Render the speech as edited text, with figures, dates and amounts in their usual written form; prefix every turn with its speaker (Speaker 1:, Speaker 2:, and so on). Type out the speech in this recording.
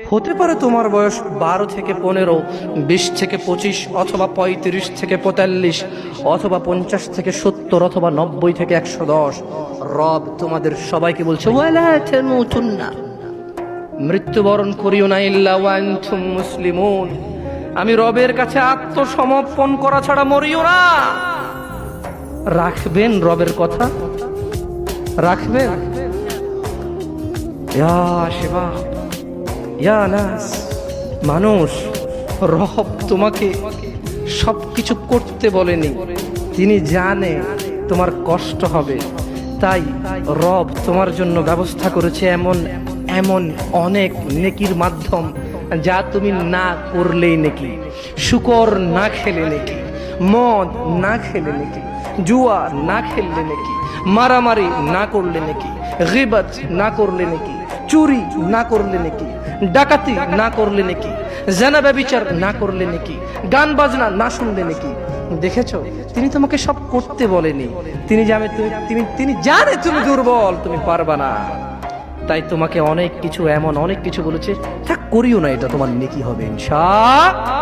Speaker 1: হতে পারে তোমার বয়স 12 থেকে 15, 20 থেকে 25, অথবা 35 থেকে 45, অথবা 50 থেকে 70, অথবা 90 থেকে 110। রব তোমাদের সবাইকে বলছে ওয়ালা তামুতুন্না, মৃত্যুবরণ করিও না ইল্লা ওয়া আনতুম মুসলিমুন। আমি রবের কাছে আত্মসমর্পণ করা ছাড়া মরিও না। রাখবেন রবের কথা? রাখবেন? ইয়া শিবাব, ইয়া নাস, মানুষ, রব তোমাকে সবকিছু করতে বলেনি। তিনি জানে তোমার কষ্ট হবে, তাই রব তোমার জন্য ব্যবস্থা করেছে এমন এমন অনেক নেকির মাধ্যম, যা তুমি না করলেই নেকি। শুকর না খেলে নেকি, মদ না খেলে নেকি, জুয়া না খেললে নেকি, মারামারি না করলে নেকি, গীবত না করলে নেকি, চুরি না করলে নেকি, ডাকাতি না করলে নাকি, জানা ব্যভিচার না করলে নাকি, গান বাজনা না শুনলে নাকি। দেখেছো, তিনি তোমাকে সব করতে বলেনি। তিনি জানে তিনি জানে তুমি দুর্বল, তুমি পারবা না, তাই তোমাকে অনেক কিছু, এমন অনেক কিছু বলেছে, তা করিও না, এটা তোমার নেকি হবে ইনশাআল্লাহ।